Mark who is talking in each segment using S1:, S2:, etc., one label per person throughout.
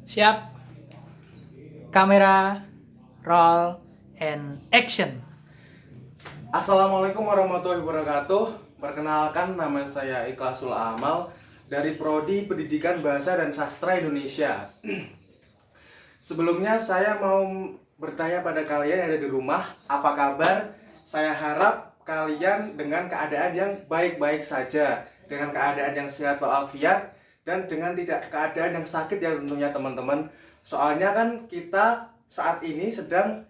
S1: Siap. Kamera, roll, and action.
S2: Assalamualaikum warahmatullahi wabarakatuh. Perkenalkan, nama saya Ikhlasul Amal dari Prodi Pendidikan Bahasa dan Sastra Indonesia. Sebelumnya saya mau bertanya pada kalian yang ada di rumah, apa kabar? Saya harap kalian dengan keadaan yang baik-baik saja, dengan keadaan yang sehat walafiat, dan dengan tidak keadaan yang sakit ya tentunya teman-teman. Soalnya kan kita saat ini sedang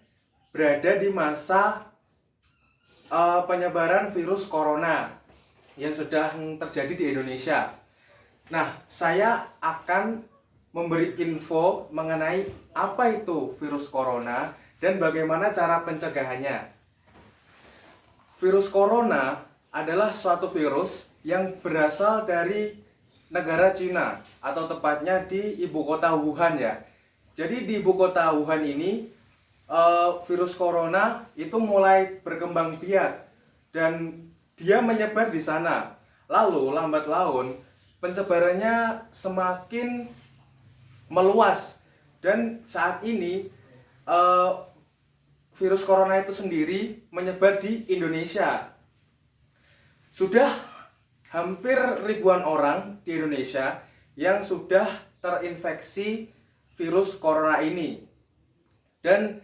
S2: berada di masa penyebaran virus corona yang sedang terjadi di Indonesia. Nah, saya akan memberi info mengenai apa itu virus corona dan bagaimana cara pencegahannya. Virus corona adalah suatu virus yang berasal dari negara Cina, atau tepatnya di ibu kota Wuhan ya. Jadi di ibu kota Wuhan ini virus corona itu mulai berkembang biak dan dia menyebar di sana. Lalu lambat laun penyebarannya semakin meluas dan saat ini virus corona itu sendiri menyebar di Indonesia. Sudah hampir ribuan orang di Indonesia yang sudah terinfeksi virus corona ini. Dan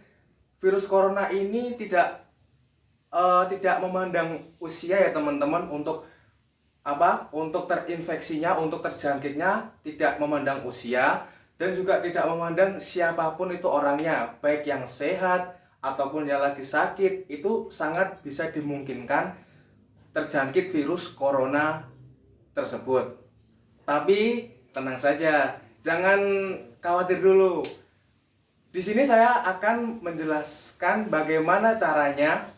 S2: virus corona ini tidak memandang usia ya teman-teman, untuk terinfeksinya, untuk terjangkitnya tidak memandang usia, dan juga tidak memandang siapapun itu orangnya, baik yang sehat ataupun yang lagi sakit, itu sangat bisa dimungkinkan terjangkit virus corona tersebut. Tapi tenang saja, jangan khawatir dulu. Di sini saya akan menjelaskan bagaimana caranya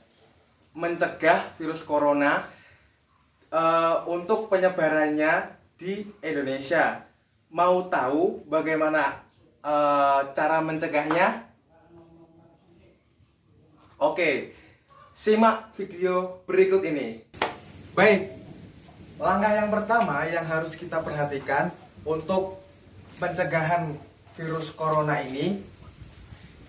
S2: mencegah virus corona untuk penyebarannya di Indonesia. Mau tahu bagaimana cara mencegahnya? Oke, simak video berikut ini. Baik, langkah yang pertama yang harus kita perhatikan untuk pencegahan virus corona ini,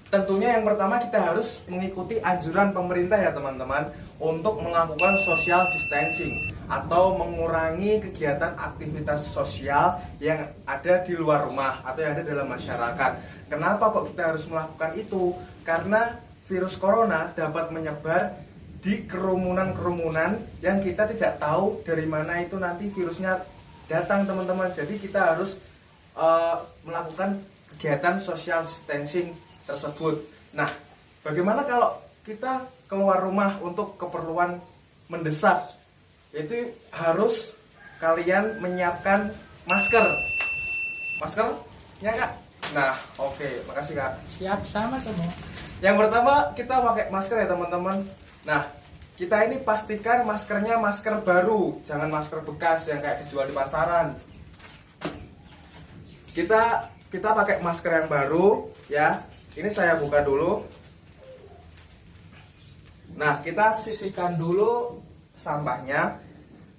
S2: tentunya yang pertama kita harus mengikuti anjuran pemerintah ya teman-teman, untuk melakukan social distancing atau mengurangi kegiatan aktivitas sosial yang ada di luar rumah atau yang ada dalam masyarakat. Kenapa kok kita harus melakukan itu? Karena virus corona dapat menyebar di kerumunan-kerumunan yang kita tidak tahu dari mana itu nanti virusnya datang teman-teman. Jadi kita harus melakukan kegiatan social distancing tersebut. Nah, bagaimana kalau kita keluar rumah untuk keperluan mendesak? Itu harus kalian menyiapkan masker. Masker? Ya kak? Nah, oke, makasih kak.
S1: Siap, sama semua.
S2: Yang pertama kita pakai masker ya teman-teman. Nah, kita ini pastikan maskernya masker baru, jangan masker bekas yang kayak dijual di pasaran. Kita pakai masker yang baru ya. Ini saya buka dulu. Nah, kita sisihkan dulu sampahnya.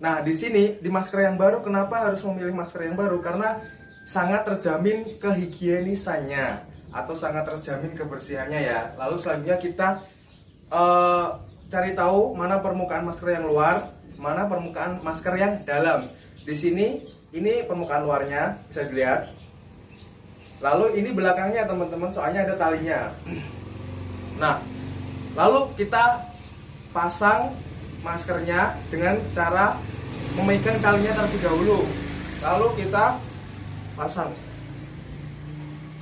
S2: Nah, di sini di masker yang baru, kenapa harus memilih masker yang baru? Karena sangat terjamin kehigienisannya atau sangat terjamin kebersihannya ya. Lalu selanjutnya kita cari tahu mana permukaan masker yang luar, mana permukaan masker yang dalam. Di sini ini permukaan luarnya bisa dilihat. Lalu ini belakangnya teman-teman, soalnya ada talinya. Nah, lalu kita pasang maskernya dengan cara memegang talinya terlebih dahulu. Lalu kita pasang.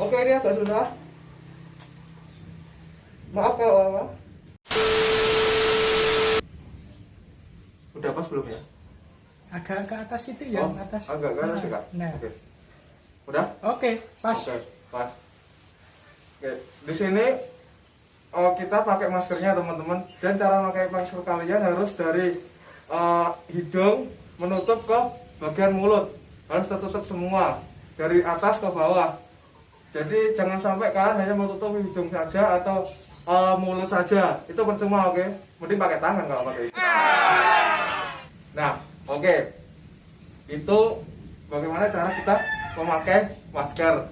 S2: Oke, ini agak sudah. Maaf kalau lama. Udah pas belum ya?
S1: Agak ke atas itu ya, atas.
S2: Agak ke atas ya kak?
S1: Nah.
S2: Oke. Udah?
S1: Oke, pas.
S2: Oke, pas. Oke, di sini kita pakai maskernya teman-teman, dan cara memakai masker kalian harus dari hidung menutup ke bagian mulut, harus tertutup semua dari atas ke bawah. Jadi jangan sampai kalian hanya menutup hidung saja atau mulut saja, itu percuma. Oke, mending pakai tangan kalau pakai itu. Nah, oke, itu bagaimana cara kita memakai masker.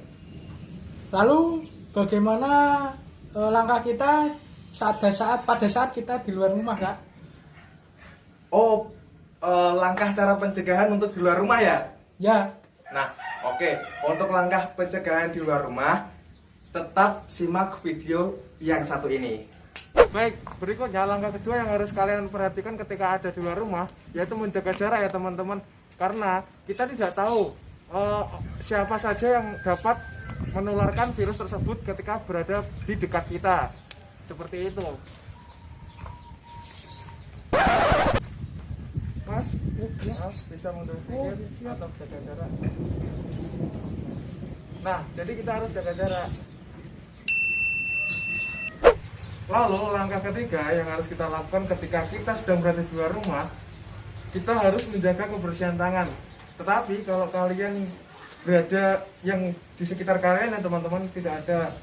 S1: Lalu bagaimana langkah kita pada saat kita di luar rumah, Kak?
S2: Oh, langkah cara pencegahan untuk di luar rumah ya?
S1: Ya,
S2: Nah, oke. Untuk langkah pencegahan di luar rumah, tetap simak video yang satu ini. Baik, berikutnya langkah kedua yang harus kalian perhatikan ketika ada di luar rumah, yaitu menjaga jarak ya teman-teman. Karena kita tidak tahu siapa saja yang dapat menularkan virus tersebut ketika berada di dekat kita. Seperti itu. Mas, Mas bisa mundur sedikit atau jaga jarak. Nah, jadi kita harus jaga jarak. Lalu langkah ketiga yang harus kita lakukan ketika kita sedang berada di luar rumah, kita harus menjaga kebersihan tangan. Tetapi kalau kalian berada yang di sekitar kalian ya teman-teman tidak ada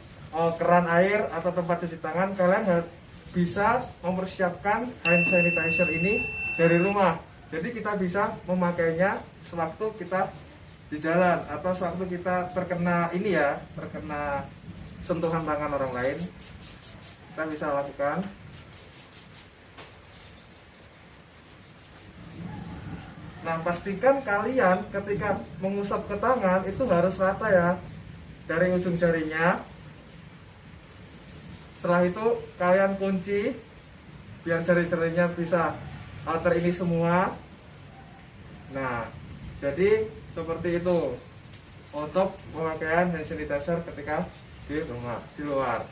S2: keran air atau tempat cuci tangan, kalian bisa mempersiapkan hand sanitizer ini dari rumah. Jadi kita bisa memakainya sewaktu kita di jalan atau sewaktu kita terkena sentuhan tangan orang lain. Kita bisa lakukan. Nah, pastikan kalian ketika mengusap ke tangan itu harus rata ya, dari ujung jarinya. Setelah itu kalian kunci biar jari-jarinya bisa terisi semua. Nah, jadi seperti itu untuk pemakaian hand sanitizer ketika di rumah, di luar.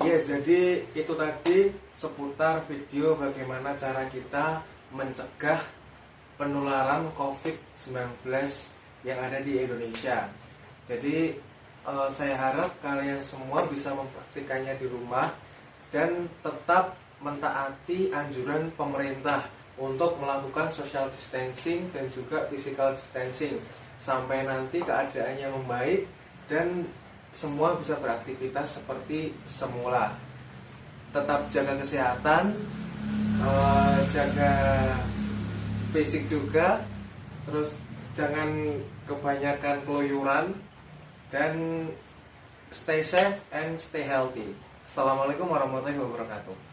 S2: Ya, jadi itu tadi seputar video bagaimana cara kita mencegah penularan COVID-19 yang ada di Indonesia. Jadi saya harap kalian semua bisa mempraktikannya di rumah dan tetap mentaati anjuran pemerintah untuk melakukan social distancing dan juga physical distancing sampai nanti keadaannya membaik dan semua bisa beraktivitas seperti semula. Tetap jaga kesehatan, jaga fisik juga, terus jangan kebanyakan keluyuran, dan stay safe and stay healthy. Assalamualaikum warahmatullahi wabarakatuh.